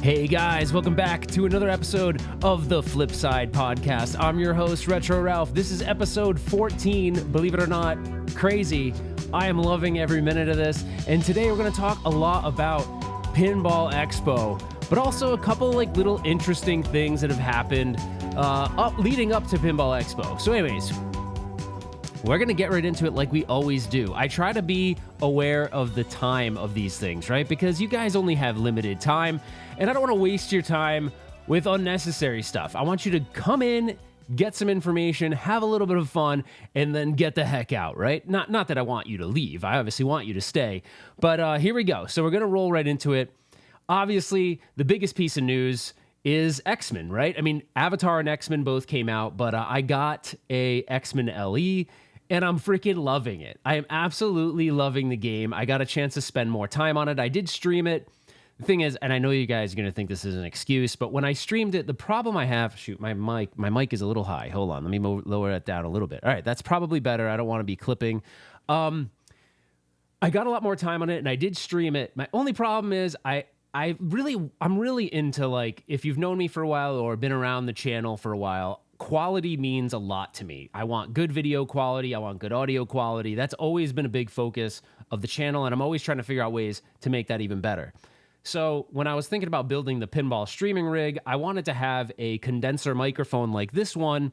Hey guys, welcome back to another episode of the FlipSide Podcast. I'm your host, Retro Ralph. This is episode 14, believe it or not, crazy. I am loving every minute of this, and today we're going to talk a lot about Pinball Expo, but also a couple little interesting things that have happened leading up to Pinball Expo. So anyways, we're going to get right into it like we always do. I try to be aware of the time of these things, right? Because you guys only have limited time, and I don't want to waste your time with unnecessary stuff. I want you to come in, get some information, have a little bit of fun, and then get the heck out, right? Not that I want you to leave. I obviously want you to stay. But here we go. So we're going to roll right into it. Obviously, the biggest piece of news is X-Men, right? I mean, Avatar and X-Men both came out, but I got a X-Men LE, and I'm freaking loving it. I am absolutely loving the game. I got a chance to spend more time on it. I did stream it. The thing is, and I know you guys are going to think this is an excuse, but when I streamed it, the problem I have, my mic is a little high. Hold on, let me lower that down a little bit. All right, that's probably better. I don't want to be clipping. I got a lot more time on it, and I did stream it. My only problem is I'm really into, if you've known me for a while or been around the channel for a while, quality means a lot to me. I want good video quality. I want good audio quality. That's always been a big focus of the channel, and I'm always trying to figure out ways to make that even better. So when I was thinking about building the pinball streaming rig, I wanted to have a condenser microphone like this one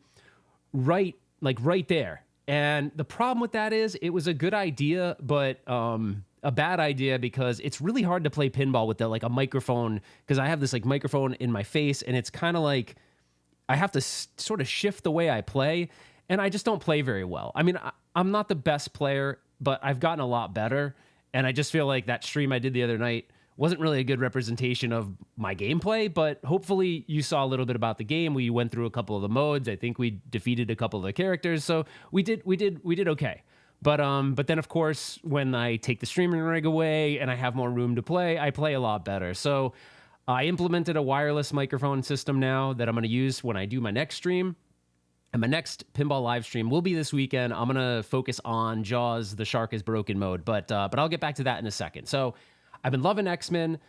right there. And the problem with that is it was a good idea, but a bad idea because it's really hard to play pinball with a microphone, because I have this microphone in my face, and it's kind of like I have to sort of shift the way I play, and I just don't play very well. I mean, I'm not the best player, but I've gotten a lot better, and I just feel like that stream I did the other night wasn't really a good representation of my gameplay, but hopefully you saw a little bit about the game. We went through a couple of the modes. I think we defeated a couple of the characters, so we did okay. But then of course, when I take the streaming rig away and I have more room to play, I play a lot better. So I implemented a wireless microphone system now that I'm going to use when I do my next stream. And my next pinball live stream will be this weekend. I'm going to focus on Jaws, the Shark is Broken mode, but I'll get back to that in a second. So I've been loving X-Men.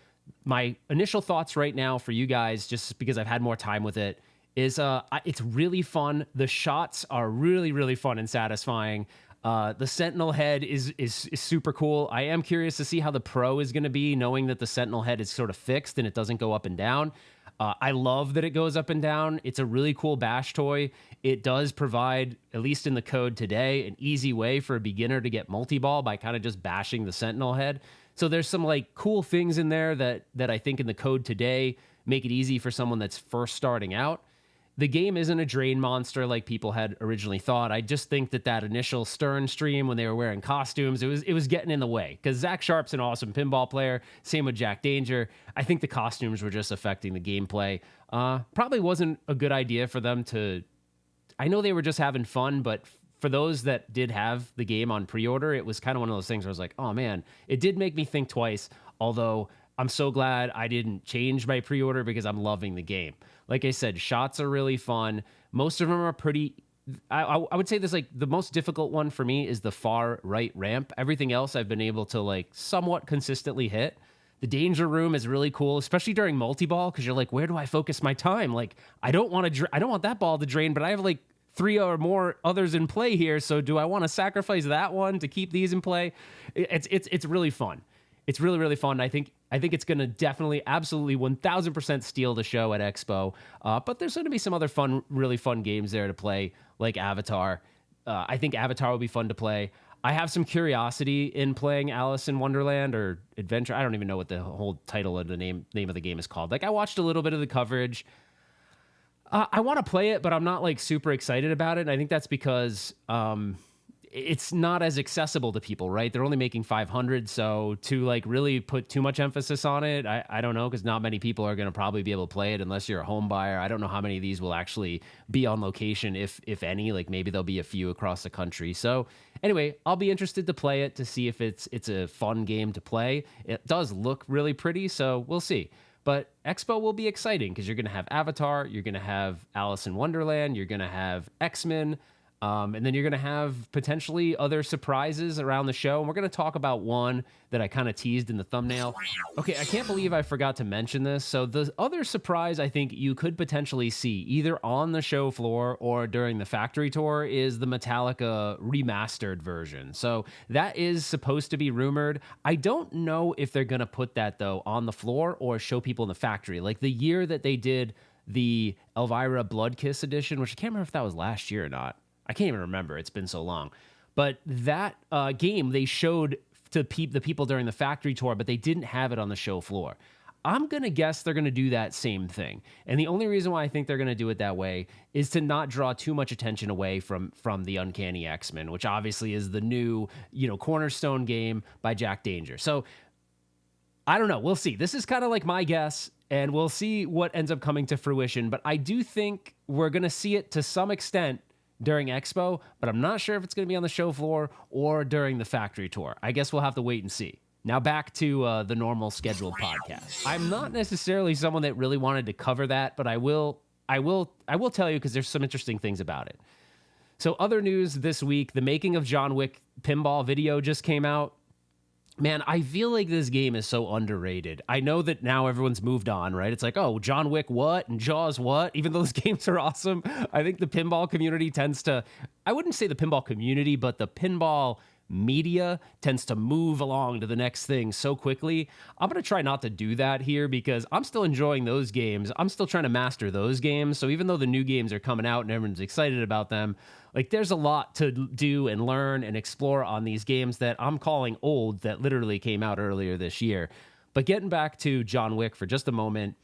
My initial thoughts right now for you guys, just because I've had more time with it, is it's really fun. The shots are really, really fun and satisfying. The Sentinel head is super cool. I am curious to see how the Pro is going to be, knowing that the Sentinel head is sort of fixed and it doesn't go up and down. I love that it goes up and down. It's a really cool bash toy. It does provide, at least in the code today, an easy way for a beginner to get multi-ball by kind of just bashing the Sentinel head. So there's some cool things in there that I think in the code today make it easy for someone that's first starting out. The game isn't a drain monster like people had originally thought. I just think that initial Stern stream when they were wearing costumes, it was getting in the way, because Zach Sharp's an awesome pinball player. Same with Jack Danger. I think the costumes were just affecting the gameplay. Probably wasn't a good idea for them to... I know they were just having fun, but for those that did have the game on pre-order, it was kind of one of those things where I was like, oh man, it did make me think twice, although I'm so glad I didn't change my pre-order because I'm loving the game. Like I said, shots are really fun. Most of them are pretty... I would say this, the most difficult one for me is the far right ramp. Everything else I've been able to somewhat consistently hit. The danger room is really cool, especially during multi-ball, because you're like, where do I focus my time? I don't want that ball to drain, but I have 3 or more others in play here, so do I want to sacrifice that one to keep these in play? It's really fun. It's really, really fun. I think it's going to definitely, absolutely 1,000% steal the show at Expo. But there's going to be some other really fun games there to play, like Avatar. I think Avatar will be fun to play. I have some curiosity in playing Alice in Wonderland or Adventure. I don't even know what the whole title of the name of the game is called. I watched a little bit of the coverage. I want to play it, but I'm not super excited about it. And I think that's because it's not as accessible to people, right? They're only making 500, so to really put too much emphasis on it, I don't know, because not many people are going to probably be able to play it unless you're a home buyer. I don't know how many of these will actually be on location, if any. Maybe there'll be a few across the country. So anyway, I'll be interested to play it to see if it's a fun game to play. It does look really pretty, so we'll see. But Expo will be exciting because you're going to have Avatar, you're going to have Alice in Wonderland, you're going to have X-Men. And then you're going to have potentially other surprises around the show. And we're going to talk about one that I kind of teased in the thumbnail. Okay, I can't believe I forgot to mention this. So the other surprise I think you could potentially see either on the show floor or during the factory tour is the Metallica remastered version. So that is supposed to be rumored. I don't know if they're going to put that, though, on the floor or show people in the factory. Like the year that they did the Elvira Blood Kiss edition, which I can't remember if that was last year or not. I can't even remember. It's been so long. But that game they showed to the people during the factory tour, but they didn't have it on the show floor. I'm going to guess they're going to do that same thing. And the only reason why I think they're going to do it that way is to not draw too much attention away from the Uncanny X-Men, which obviously is the new, cornerstone game by Jack Danger. So I don't know. We'll see. This is kind of like my guess, and we'll see what ends up coming to fruition. But I do think we're going to see it to some extent during Expo, but I'm not sure if it's going to be on the show floor or during the factory tour. I guess we'll have to wait and see. Now back to the normal scheduled podcast. I'm not necessarily someone that really wanted to cover that, but I will tell you because there's some interesting things about it. So other news this week, the making of John Wick pinball video just came out. Man, I feel like this game is so underrated. I know that now everyone's moved on, right? It's like, oh, John Wick what? And Jaws what? Even though those games are awesome, I think the pinball community tends to, I wouldn't say the pinball community, but the pinball media tends to move along to the next thing so quickly. I'm going to try not to do that here because I'm still enjoying those games. I'm still trying to master those games. So even though the new games are coming out and everyone's excited about them, like there's a lot to do and learn and explore on these games that I'm calling old that literally came out earlier this year. But getting back to John Wick for just a moment,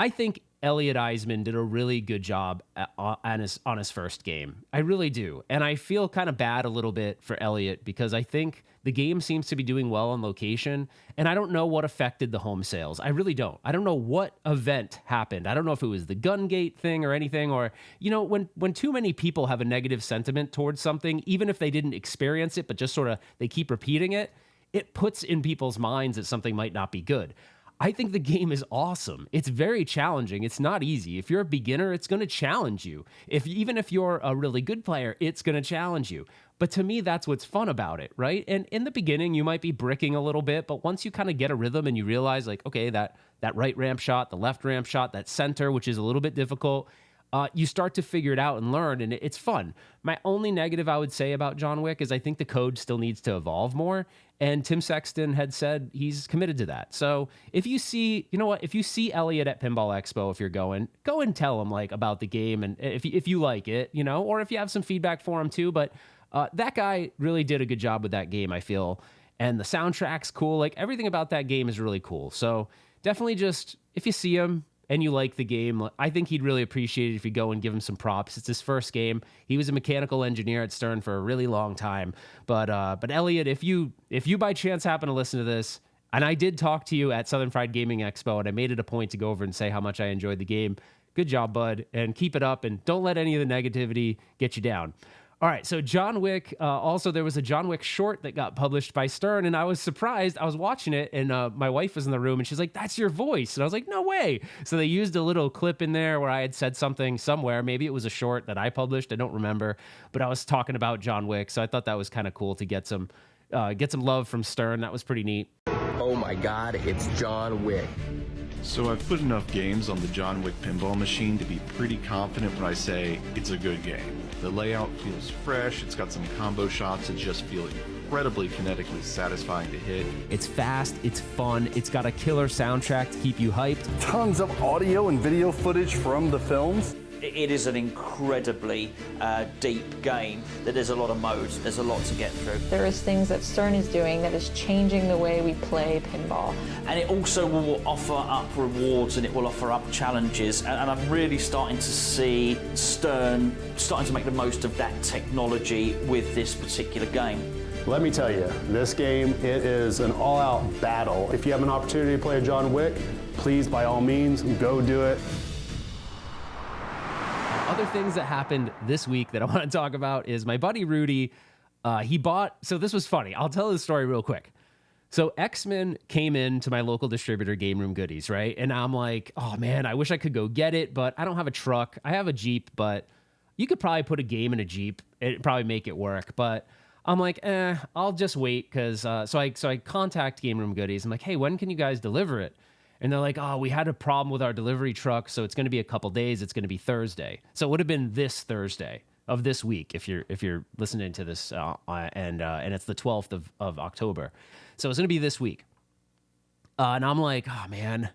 I think Elliot Eisman did a really good job on his first game. I really do. And I feel kind of bad a little bit for Elliot because I think the game seems to be doing well on location. And I don't know what affected the home sales. I really don't. I don't know what event happened. I don't know if it was the Gungate thing or anything, or, when too many people have a negative sentiment towards something, even if they didn't experience it, but just sort of they keep repeating it, it puts in people's minds that something might not be good. I think the game is awesome. It's very challenging. It's not easy. If you're a beginner, it's going to challenge you. Even if you're a really good player, it's going to challenge you. But to me, that's what's fun about it, right? And in the beginning, you might be bricking a little bit, but once you kind of get a rhythm and you realize, like, okay, that right ramp shot, the left ramp shot, that center, which is a little bit difficult, you start to figure it out and learn, and it's fun. My only negative I would say about John Wick is I think the code still needs to evolve more, and Tim Sexton had said he's committed to that. So if you see, if you see Elliot at Pinball Expo, if you're going, go and tell him about the game, and if you like it, or if you have some feedback for him too. But that guy really did a good job with that game, I feel, and the soundtrack's cool. Like everything about that game is really cool. So definitely just if you see him and you like the game, I think he'd really appreciate it if you go and give him some props. It's his first game. He was a mechanical engineer at Stern for a really long time. But Elliot, if you by chance happen to listen to this, and I did talk to you at Southern Fried Gaming Expo, and I made it a point to go over and say how much I enjoyed the game. Good job, bud, and keep it up, and don't let any of the negativity get you down. All right, so John Wick, also there was a John Wick short that got published by Stern, and I was surprised. I was watching it, and my wife was in the room, and she's like, that's your voice. And I was like, no way. So they used a little clip in there where I had said something somewhere. Maybe it was a short that I published. I don't remember. But I was talking about John Wick, so I thought that was kind of cool to get some love from Stern. That was pretty neat. Oh my God, it's John Wick. So I've put enough games on the John Wick pinball machine to be pretty confident when I say it's a good game. The layout feels fresh, it's got some combo shots that just feel incredibly kinetically satisfying to hit. It's fast, it's fun, it's got a killer soundtrack to keep you hyped. Tons of audio and video footage from the films. It is an incredibly deep game that there's a lot of modes, there's a lot to get through. There is things that Stern is doing that is changing the way we play pinball. And it also will offer up rewards and it will offer up challenges. And I'm really starting to see Stern starting to make the most of that technology with this particular game. Let me tell you, this game, it is an all-out battle. If you have an opportunity to play a John Wick, please, by all means, go do it. Other things that happened this week that I want to talk about is my buddy Rudy, so this was funny. I'll tell this story real quick. So X-Men came into my local distributor, Game Room Goodies, right? And I'm like, oh man, I wish I could go get it, but I don't have a truck. I have a Jeep, but you could probably put a game in a Jeep. It'd probably make it work. But I'm like, I'll just wait. Because so I contact Game Room Goodies. I'm like, hey, when can you guys deliver it? And they're like, oh, we had a problem with our delivery truck, so it's going to be a couple days. It's going to be Thursday. So it would have been this Thursday of this week if you're listening to this, and it's the 12th of October. So it's going to be this week. And I'm like, oh, man.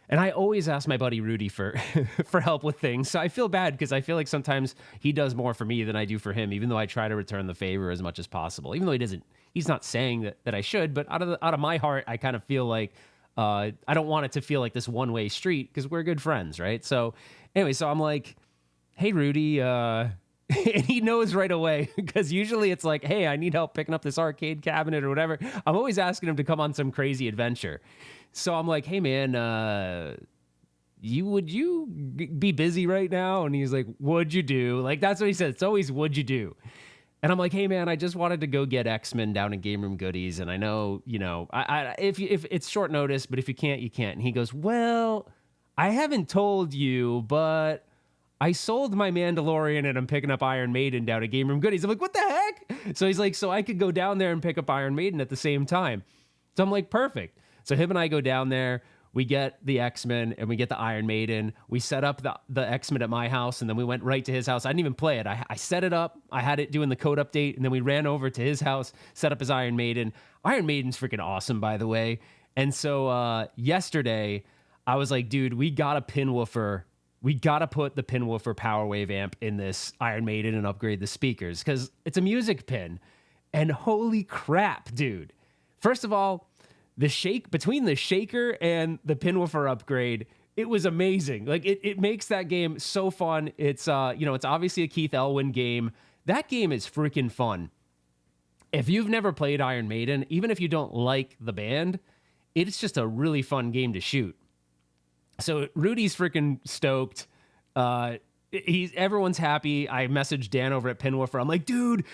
And I always ask my buddy Rudy for for help with things. So I feel bad because I feel like sometimes he does more for me than I do for him, even though I try to return the favor as much as possible. Even though he's not saying that I should, but out of my heart, I kind of feel like, I don't want it to feel like this one-way street because we're good friends, right? So anyway, so I'm like, hey, Rudy, and he knows right away because usually it's like, hey, I need help picking up this arcade cabinet or whatever. I'm always asking him to come on some crazy adventure. So I'm like, hey, man, would you be busy right now? And he's like, what'd you do? Like, that's what he said. It's always, what'd you do? And I'm like, hey, man, I just wanted to go get X-Men down in Game Room Goodies. And I know, if it's short notice, but if you can't, you can't. And he goes, well, I haven't told you, but I sold my Mandalorian and I'm picking up Iron Maiden down at Game Room Goodies. I'm like, what the heck? So he's like, so I could go down there and pick up Iron Maiden at the same time. So I'm like, perfect. So him and I go down there. We get the X-Men and we get the Iron Maiden. We set up the X-Men at my house, and then we went right to his house. I didn't even play it. I set it up. I had it doing the code update, and then we ran over to his house, set up his Iron Maiden. Iron Maiden's freaking awesome, by the way. And so yesterday, I was like, dude, we got a pin woofer. We got to put the pin woofer power wave amp in this Iron Maiden and upgrade the speakers because it's a music pin. And holy crap, dude. First of all, between the shaker and the pin woofer upgrade, it was amazing. Like it makes that game so fun. It's it's obviously a Keith Elwin game. That game is freaking fun. If you've never played Iron Maiden, even if you don't like the band, it's just a really fun game to shoot. So Rudy's freaking stoked. Everyone's happy. I messaged Dan over at Pinwoofer. I'm like, dude,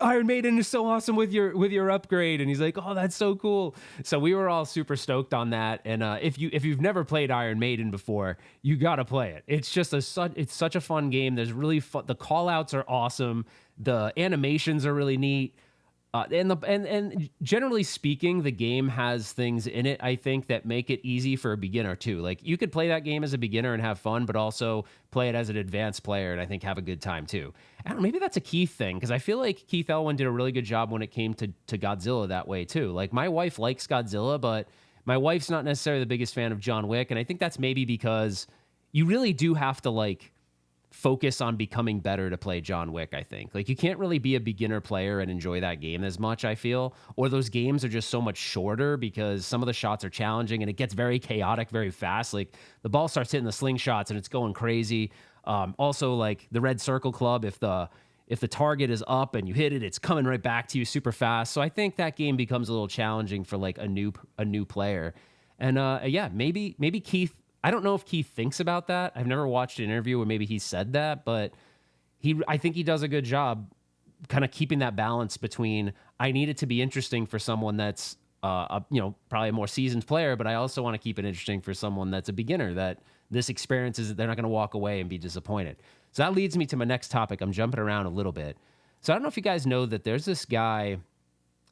Iron Maiden is so awesome with your upgrade. And he's like, oh, that's so cool. So we were all super stoked on that. And if you've never played Iron Maiden before, you got to play it. It's just it's such a fun game. There's really fun. The call outs are awesome. The animations are really neat. And generally speaking, the game has things in it, I think, that make it easy for a beginner too. Like you could play that game as a beginner and have fun, but also play it as an advanced player and I think have a good time too. I don't know, maybe that's a Keith thing because I feel like Keith Elwin did a really good job when it came to Godzilla that way too. Like my wife likes Godzilla, but my wife's not necessarily the biggest fan of John Wick, and I think that's maybe because you really do have to focus on becoming better to play John Wick, I think. Like you can't really be a beginner player and enjoy that game as much, I feel. Or those games are just so much shorter because some of the shots are challenging and it gets very chaotic very fast. Like the ball starts hitting the slingshots and it's going crazy. Also like the Red Circle Club, if the target is up and you hit it, it's coming right back to you super fast. So I think that game becomes a little challenging for like a new player. And maybe Keith, I don't know if Keith thinks about that. I've never watched an interview where maybe he said that, but I think he does a good job kind of keeping that balance between I need it to be interesting for someone that's probably a more seasoned player, but I also want to keep it interesting for someone that's a beginner, that this experience is they're not going to walk away and be disappointed. So that leads me to my next topic. I'm jumping around a little bit. So I don't know if you guys know that there's this guy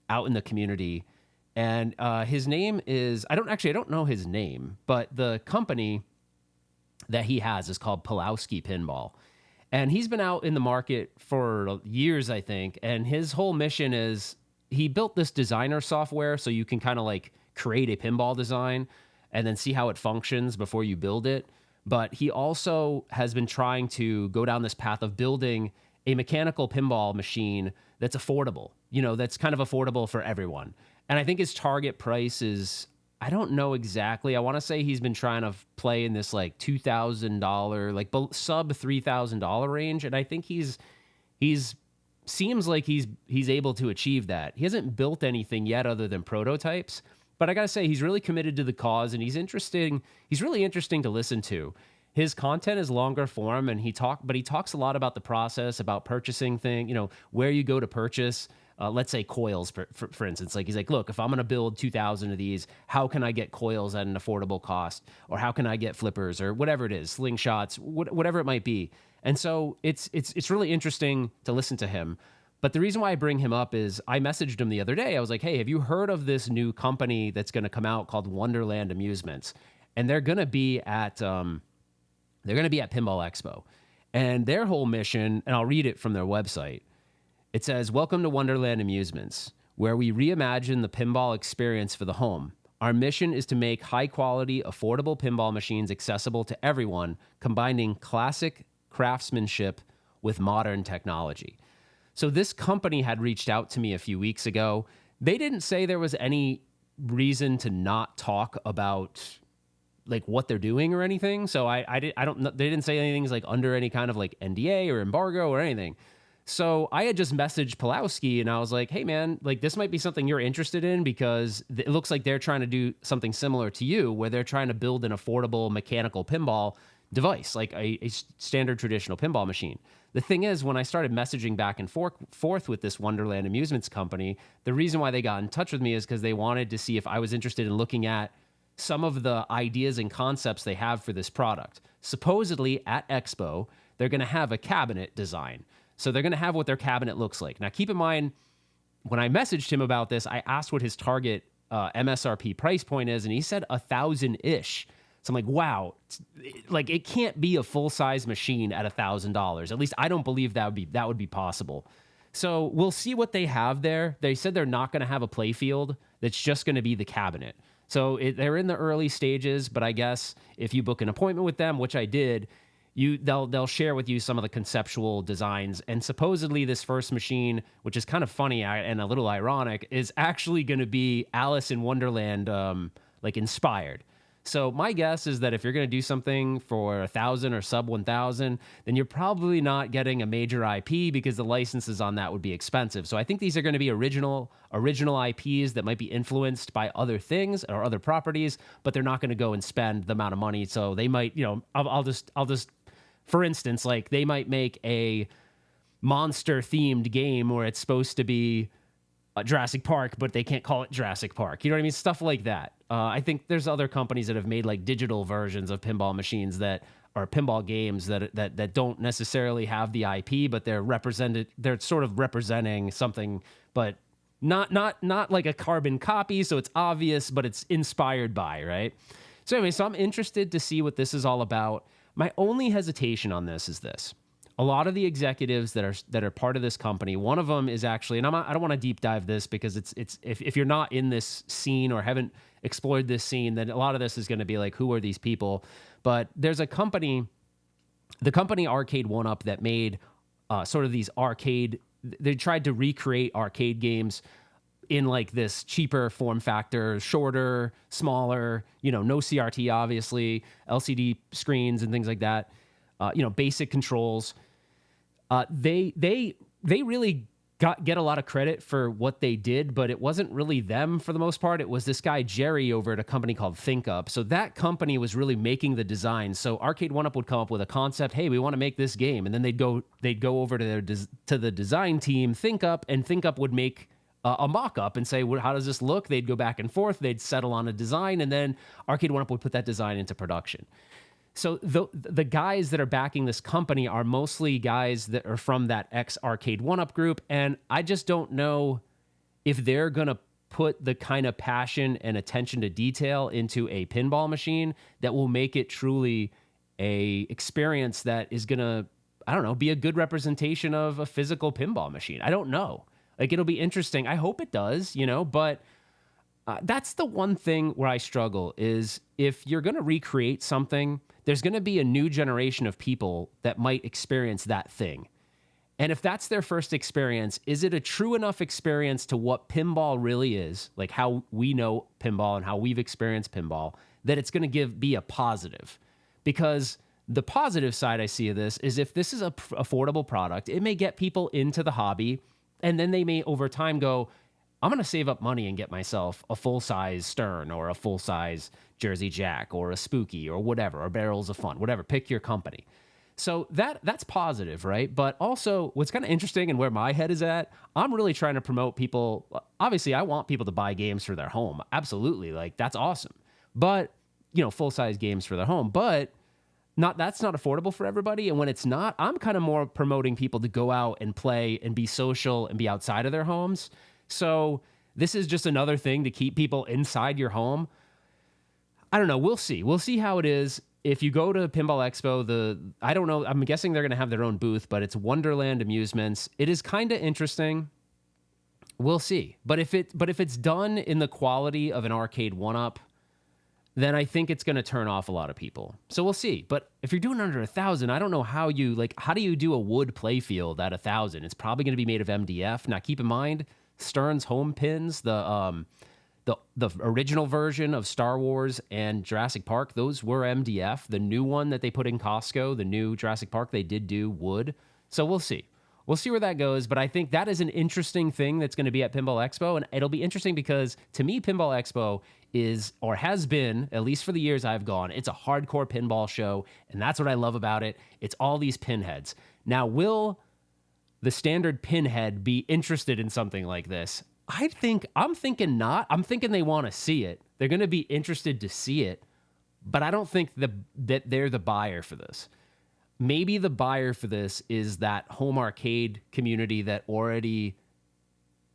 out in the community. And his name is, I don't know his name, but the company that he has is called Pulowski Pinball. And he's been out in the market for years, I think. And his whole mission is he built this designer software so you can kind of create a pinball design and then see how it functions before you build it. But he also has been trying to go down this path of building a mechanical pinball machine that's affordable, that's kind of affordable for everyone. And I think his target price is, I don't know exactly. I want to say he's been trying to play in this $2,000, sub $3,000 range. And I think he's seems like he's able to achieve that. He hasn't built anything yet other than prototypes, but I got to say he's really committed to the cause and he's really interesting to listen to. His content is longer form and he talks a lot about the process, about purchasing where you go to purchase. let's say coils, for instance. Like he's like, look, if I'm going to build 2,000 of these, how can I get coils at an affordable cost? Or how can I get flippers or whatever it is, slingshots, whatever it might be. And so it's really interesting to listen to him. But the reason why I bring him up is I messaged him the other day. I was like, hey, have you heard of this new company that's going to come out called Wonderland Amusements? And they're going to be at Pinball Expo. And their whole mission, and I'll read it from their website. It says, "Welcome to Wonderland Amusements, where we reimagine the pinball experience for the home. Our mission is to make high-quality, affordable pinball machines accessible to everyone, combining classic craftsmanship with modern technology." So this company had reached out to me a few weeks ago. They didn't say there was any reason to not talk about like what they're doing or anything. So I don't know. They didn't say anything's like under any kind of like NDA or embargo or anything. So I had just messaged Pulowski and I was like, hey man, like this might be something you're interested in because it looks like they're trying to do something similar to you where they're trying to build an affordable mechanical pinball device, like a standard traditional pinball machine. The thing is, when I started messaging back and forth with this Wonderland Amusements company, the reason why they got in touch with me is because they wanted to see if I was interested in looking at some of the ideas and concepts they have for this product. Supposedly at Expo, they're going to have a cabinet design. So they're going to have what their cabinet looks like. Now, keep in mind, when I messaged him about this, I asked what his target MSRP price point is, and he said 1,000-ish. So I'm like, wow, like it can't be a full-size machine at $1,000. At least I don't believe that would be possible. So we'll see what they have there. They said they're not going to have a play field. That's just going to be the cabinet. So they're in the early stages, but I guess if you book an appointment with them, which I did, they'll share with you some of the conceptual designs. And supposedly this first machine, which is kind of funny and a little ironic, is actually going to be Alice in Wonderland like inspired. So my guess is that if you're going to do something for 1,000 or sub 1,000, then you're probably not getting a major IP because the licenses on that would be expensive. So I think these are going to be original IPs that might be influenced by other things or other properties, but they're not going to go and spend the amount of money. So they might, I'll just, for instance, like they might make a monster themed game where it's supposed to be Jurassic Park, but they can't call it Jurassic Park. You know what I mean? Stuff like that. I think there's other companies that have made like digital versions of pinball machines that are pinball games that don't necessarily have the IP, but they're represented. They're sort of representing something, but not like a carbon copy. So it's obvious, but it's inspired by, right? So anyway, so I'm interested to see what this is all about. My only hesitation on this is this. A lot of the executives that are part of this company, one of them is actually, and I don't want to deep dive this because it's if you're not in this scene or haven't explored this scene, then a lot of this is going to be like, who are these people? But there's a company, the company Arcade 1UP, that made sort of these arcade. They tried to recreate arcade games in like this cheaper form factor, shorter, smaller, no CRT, obviously, LCD screens and things like that. Basic controls. They really get a lot of credit for what they did, but it wasn't really them for the most part. It was this guy Jerry over at a company called ThinkUp. So that company was really making the design. So Arcade 1UP would come up with a concept. Hey, we want to make this game, and then they'd go over to the design team, ThinkUp, and ThinkUp would make a mock-up and say, well, how does this look? They'd go back and forth. They'd settle on a design, and then Arcade 1UP would put that design into production. So the guys that are backing this company are mostly guys that are from that ex-Arcade 1UP group, and I just don't know if they're going to put the kind of passion and attention to detail into a pinball machine that will make it truly a experience that is going to, I don't know, be a good representation of a physical pinball machine. I don't know. Like, it'll be interesting. I hope it does, but that's the one thing where I struggle is if you're going to recreate something, there's going to be a new generation of people that might experience that thing. And if that's their first experience, is it a true enough experience to what pinball really is, like how we know pinball and how we've experienced pinball, that it's going to be a positive? Because the positive side I see of this is if this is a affordable product, it may get people into the hobby, and then they may over time go, I'm going to save up money and get myself a full-size Stern or a full-size Jersey Jack or a Spooky or whatever, or Barrels of Fun, whatever, pick your company. So that's positive, right? But also what's kind of interesting and where my head is at, I'm really trying to promote people. Obviously, I want people to buy games for their home. Absolutely. Like, that's awesome. But, full-size games for their home. But that's not affordable for everybody. And when it's not, I'm kind of more promoting people to go out and play and be social and be outside of their homes. So this is just another thing to keep people inside your home. I don't know. We'll see. We'll see how it is. If you go to Pinball Expo, I don't know, I'm guessing they're going to have their own booth, but it's Wonderland Amusements. It is kind of interesting. We'll see. But if it's done in the quality of an arcade one-up, then I think it's going to turn off a lot of people. So we'll see. But if you're doing under 1,000, I don't know how do you do a wood playfield at 1,000? It's probably going to be made of MDF. Now keep in mind, Stern's home pins, the original version of Star Wars and Jurassic Park, those were MDF. The new one that they put in Costco, the new Jurassic Park, they did do wood. So we'll see. We'll see where that goes. But I think that is an interesting thing that's going to be at Pinball Expo. And it'll be interesting because, to me, Pinball Expo is, or has been, at least for the years I've gone, it's a hardcore pinball show. And that's what I love about it. It's all these pinheads. Now, will the standard pinhead be interested in something like this? I'm thinking not. I'm thinking they want to see it. They're going to be interested to see it, but I don't think that they're the buyer for this. Maybe the buyer for this is that home arcade community that already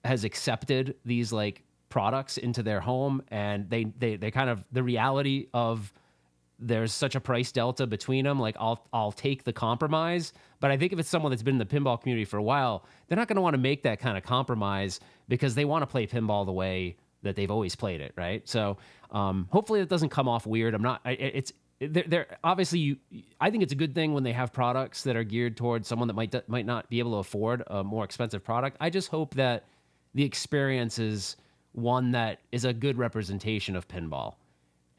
has accepted these like products into their home, and they kind of, the reality of there's such a price delta between them. Like, I'll take the compromise. But I think if it's someone that's been in the pinball community for a while, they're not going to want to make that kind of compromise because they want to play pinball the way that they've always played it, right? So hopefully it doesn't come off weird. They're obviously, I think it's a good thing when they have products that are geared towards someone that might not be able to afford a more expensive product. I just hope that the experience is one that is a good representation of pinball.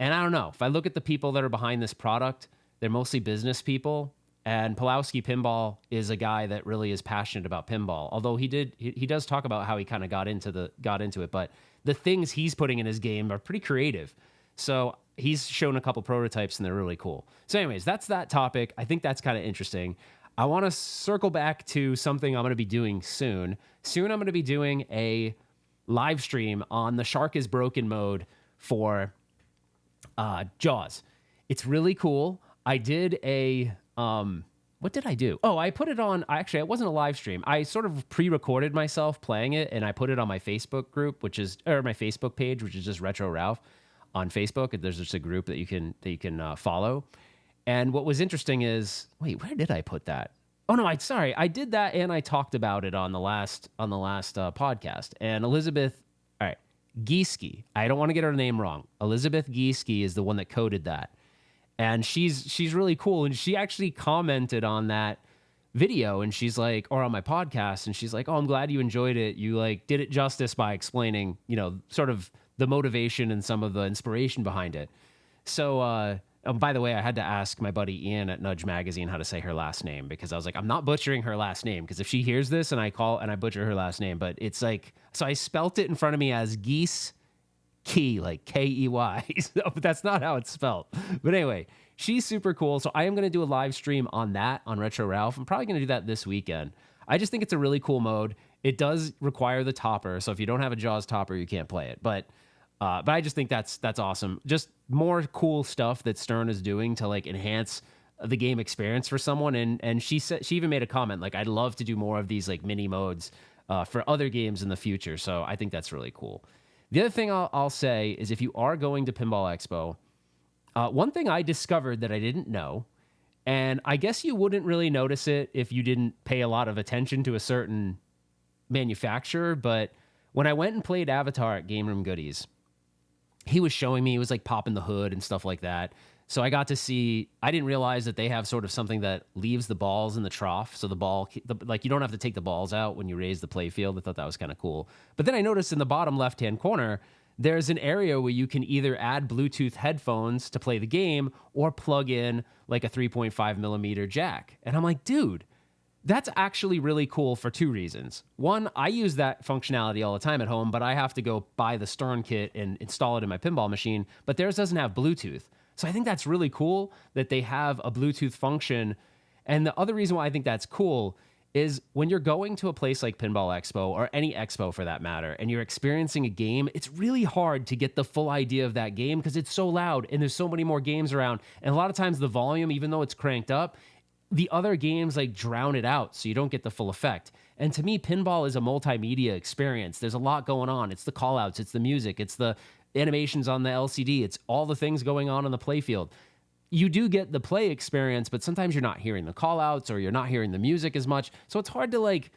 And I don't know, if I look at the people that are behind this product, they're mostly business people. And Pulowski Pinball is a guy that really is passionate about pinball. Although he does talk about how he kind of got into it, but the things he's putting in his game are pretty creative. So he's shown a couple prototypes and they're really cool. So anyways, that's that topic. I think that's kind of interesting. I want to circle back to something I'm going to be doing soon. Soon I'm going to be doing a live stream on the Shark is Broken mode for Jaws. It's really cool. I did what did I do? Oh, I put it on, actually, it wasn't a live stream. I sort of pre-recorded myself playing it, and I put it on my Facebook group, my Facebook page, which is just Retro Ralph on Facebook. There's just a group that you can follow. And what was interesting is, wait, where did I put that? Oh no, I did that, and I talked about it on the last podcast. And Elizabeth, all right, Gieske, I don't want to get her name wrong. Elizabeth Gieske is the one that coded that. And she's really cool. And she actually commented on that video, and she's like, or on my podcast, and she's like, oh, I'm glad you enjoyed it. You like did it justice by explaining, sort of the motivation and some of the inspiration behind it. So, by the way, I had to ask my buddy Ian at Nudge Magazine how to say her last name, because I was like, I'm not butchering her last name, because if she hears this and I butcher her last name, but it's like, so I spelt it in front of me as Geese Key, like Key. So, but that's not how it's spelled. But anyway, she's super cool. So I am going to do a live stream on that on Retro Ralph. I'm probably going to do that this weekend. I just think it's a really cool mode. It does require the topper, so if you don't have a Jaws topper, you can't play it. But I just think that's awesome. Just more cool stuff that Stern is doing to like enhance the game experience for someone. And she even made a comment like, I'd love to do more of these like mini modes for other games in the future. So I think that's really cool. The other thing I'll say is, if you are going to Pinball Expo, one thing I discovered that I didn't know, and I guess you wouldn't really notice it if you didn't pay a lot of attention to a certain manufacturer, but when I went and played Avatar at Game Room Goodies, he was showing me, he was like popping the hood and stuff like that. So I got to see, I didn't realize that they have sort of something that leaves the balls in the trough. So you don't have to take the balls out when you raise the play field. I thought that was kind of cool. But then I noticed in the bottom left-hand corner, there's an area where you can either add Bluetooth headphones to play the game or plug in like a 3.5 millimeter jack. And I'm like, dude, that's actually really cool for two reasons. One, I use that functionality all the time at home, but I have to go buy the Stern kit and install it in my pinball machine. But theirs doesn't have Bluetooth. So I think that's really cool that they have a Bluetooth function. And the other reason why I think that's cool is when you're going to a place like Pinball Expo or any expo for that matter, and you're experiencing a game, it's really hard to get the full idea of that game because it's so loud and there's so many more games around. And a lot of times the volume, even though it's cranked up, the other games like drown it out so you don't get the full effect. And to me, pinball is a multimedia experience. There's a lot going on. It's the call outs, it's the music, it's the animations on the LCD, it's all the things going on the playfield. You do get the play experience, but sometimes you're not hearing the call outs or you're not hearing the music as much. So it's hard to like,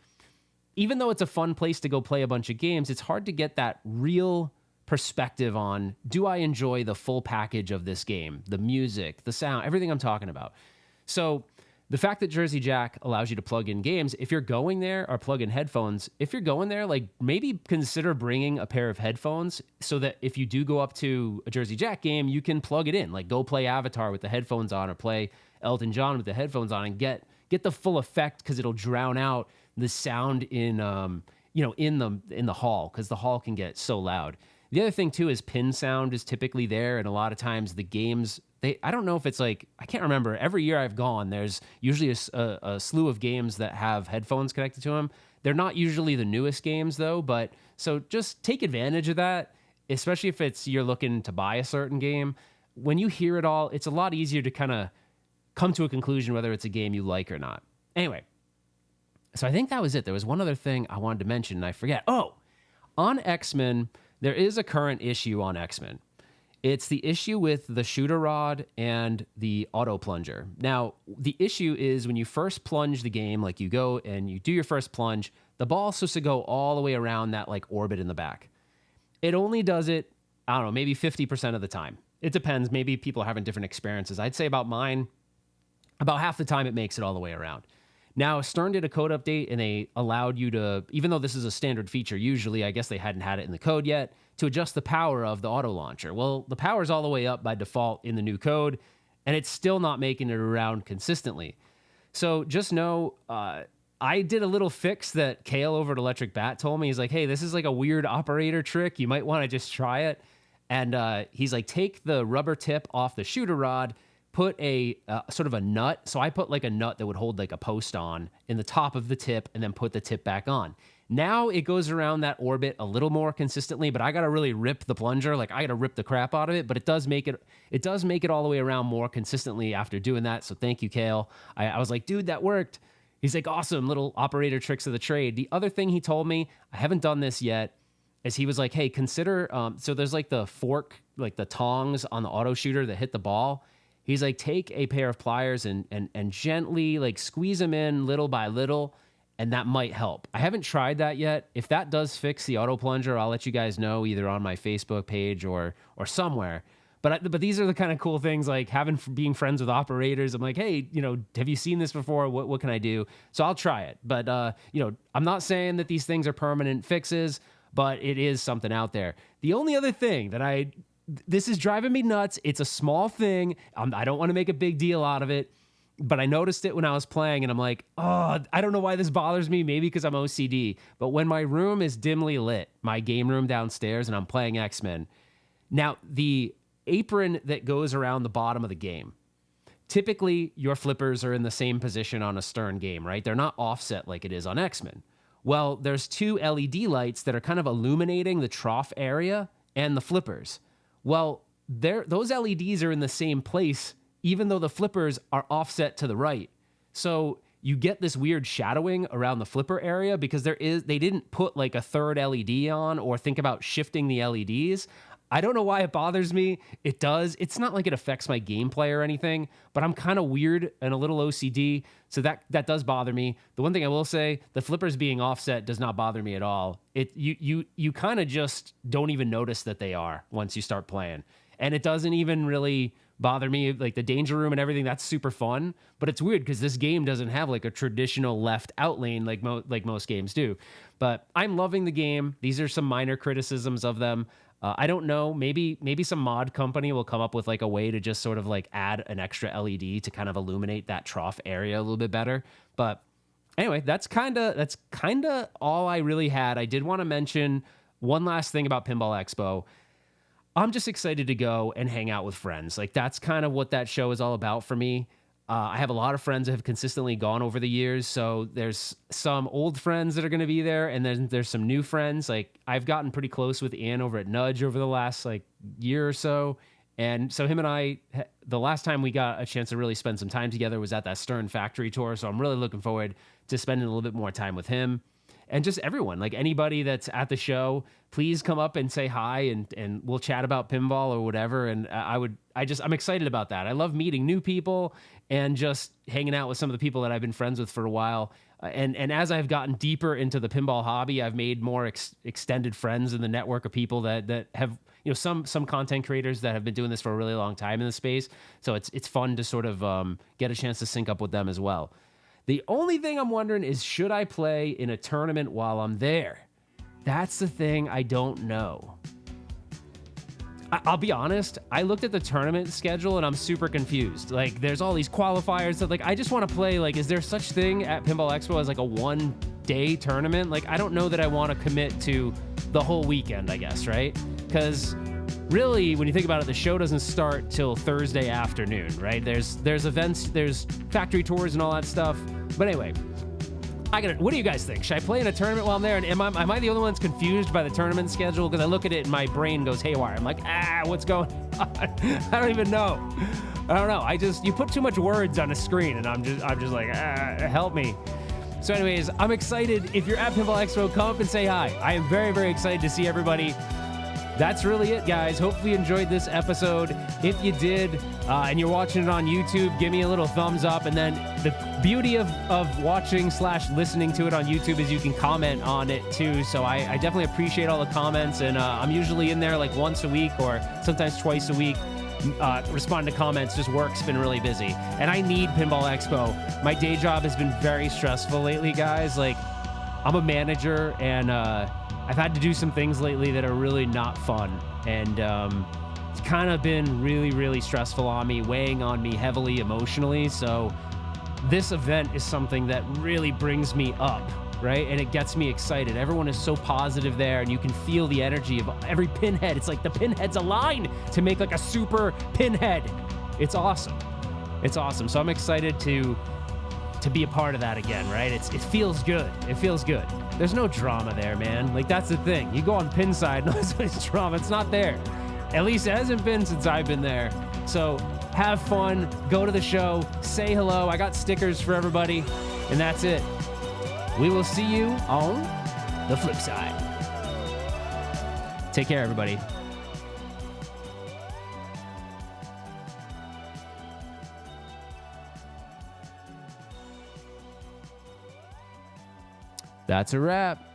even though it's a fun place to go play a bunch of games, it's hard to get that real perspective on, do I enjoy the full package of this game? The music, the sound, everything I'm talking about. So the fact that Jersey Jack allows you to plug in games, if you're going there, or plug in headphones, if you're going there, like maybe consider bringing a pair of headphones so that if you do go up to a Jersey Jack game, you can plug it in. Like go play Avatar with the headphones on or play Elton John with the headphones on and get the full effect because it'll drown out the sound in the hall because the hall can get so loud. The other thing too is pin sound is typically there, and a lot of times the games, I don't know if it's like, I can't remember. Every year I've gone, there's usually a slew of games that have headphones connected to them. They're not usually the newest games though, but so just take advantage of that, especially if you're looking to buy a certain game. When you hear it all, it's a lot easier to kind of come to a conclusion whether it's a game you like or not. Anyway, so I think that was it. There was one other thing I wanted to mention and I forget. Oh, on X-Men, there is a current issue on X-Men. It's the issue with the shooter rod and the auto plunger. Now, the issue is when you first plunge the game, like you go and you do your first plunge, the ball's supposed to go all the way around that like orbit in the back. It only does it, I don't know, maybe 50% of the time. It depends. Maybe people are having different experiences. I'd say about mine, about half the time it makes it all the way around. Now, Stern did a code update and they allowed you to, even though this is a standard feature usually, I guess they hadn't had it in the code yet, to adjust the power of the auto launcher. Well, the power's all the way up by default in the new code, and it's still not making it around consistently. So just know, I did a little fix that Kale over at Electric Bat told me. He's like, hey, this is like a weird operator trick. You might want to just try it. And he's like, take the rubber tip off the shooter rod, put a sort of a nut. So I put like a nut that would hold like a post on in the top of the tip and then put the tip back on. Now it goes around that orbit a little more consistently, but I got to really rip the plunger. Like I got to rip the crap out of it, but it does make it all the way around more consistently after doing that. So thank you, Kale. I was like, dude, that worked. He's like, awesome, little operator tricks of the trade. The other thing he told me, I haven't done this yet, is he was like, hey, consider, so there's like the fork, like the tongs on the auto shooter that hit the ball. He's like, take a pair of pliers and gently like squeeze them in little by little, and that might help. I haven't tried that yet. If that does fix the auto plunger, I'll let you guys know either on my Facebook page or somewhere. But these are the kind of cool things like being friends with operators. I'm like, hey, have you seen this before? What can I do? So I'll try it. But I'm not saying that these things are permanent fixes, but it is something out there. The only other thing that this is driving me nuts. It's a small thing. I don't want to make a big deal out of it, but I noticed it when I was playing and I'm like, oh, I don't know why this bothers me. Maybe because I'm OCD, but when my room is dimly lit, my game room downstairs, and I'm playing X-Men, now the apron that goes around the bottom of the game, typically your flippers are in the same position on a Stern game, right? They're not offset like it is on X-Men. Well, there's two LED lights that are kind of illuminating the trough area and the flippers. Well, those LEDs are in the same place, even though the flippers are offset to the right. So you get this weird shadowing around the flipper area because they didn't put like a third LED on or think about shifting the LEDs. I don't know why it bothers me. It does. It's not like it affects my gameplay or anything, but I'm kind of weird and a little OCD, so that does bother me. The one thing I will say, the flippers being offset does not bother me at all. You kind of just don't even notice that they are once you start playing. And it doesn't even really bother me. Like the danger room and everything, that's super fun, but it's weird because this game doesn't have like a traditional left out lane like most games do. But I'm loving the game. These are some minor criticisms of them. I don't know, maybe some mod company will come up with like a way to just sort of like add an extra LED to kind of illuminate that trough area a little bit better. But anyway, that's kind of all I really had. I did want to mention one last thing about Pinball Expo. I'm just excited to go and hang out with friends. Like that's kind of what that show is all about for me. I have a lot of friends that have consistently gone over the years. So there's some old friends that are going to be there, and then there's some new friends. Like I've gotten pretty close with Ian over at Nudge over the last like year or so. And so him and I, the last time we got a chance to really spend some time together was at that Stern factory tour. So I'm really looking forward to spending a little bit more time with him. And just everyone, like anybody that's at the show, please come up and say hi, and we'll chat about pinball or whatever. And I'm excited about that. I love meeting new people and just hanging out with some of the people that I've been friends with for a while. And as I've gotten deeper into the pinball hobby, I've made more extended friends in the network of people that have, some content creators that have been doing this for a really long time in the space. So it's fun to sort of get a chance to sync up with them as well. The only thing I'm wondering is, should I play in a tournament while I'm there? That's the thing I don't know. I'll be honest, I looked at the tournament schedule and I'm super confused. Like, there's all these qualifiers that, like, I just want to play, like, is there such thing at Pinball Expo as, like, a one-day tournament? Like, I don't know that I want to commit to the whole weekend, I guess, right? Because really, when you think about it, the show doesn't start till Thursday afternoon, right? There's events, there's factory tours and all that stuff. But anyway, what do you guys think? Should I play in a tournament while I'm there? And am I the only one that's confused by the tournament schedule? Because I look at it and my brain goes haywire. I'm like, what's going on? I don't even know. I don't know. You put too much words on a screen, and I'm just like, help me. So anyways, I'm excited. If you're at Pinball Expo, come up and say hi. I am very, very excited to see everybody. That's really it, guys. Hopefully you enjoyed this episode. If you did, and you're watching it on YouTube, give me a little thumbs up. And then the beauty of watching/listening to it on YouTube is you can comment on it too. So I definitely appreciate all the comments. And I'm usually in there like once a week or sometimes twice a week. Responding to comments. Just work's been really busy. And I need Pinball Expo. My day job has been very stressful lately, guys. Like, I'm a manager, and I've had to do some things lately that are really not fun, and it's kind of been really, really stressful on me, weighing on me heavily emotionally. So this event is something that really brings me up, right? And it gets me excited. Everyone is so positive there, and you can feel the energy of every pinhead. It's like the pinheads align to make like a super pinhead. It's awesome. It's awesome. So I'm excited to be a part of that again, right? It feels good. It feels good. There's no drama there, man. Like, that's the thing. You go on Pinside, no there's drama. It's not there. At least it hasn't been since I've been there. So have fun. Go to the show. Say hello. I got stickers for everybody. And that's it. We will see you on the flip side. Take care, everybody. That's a wrap.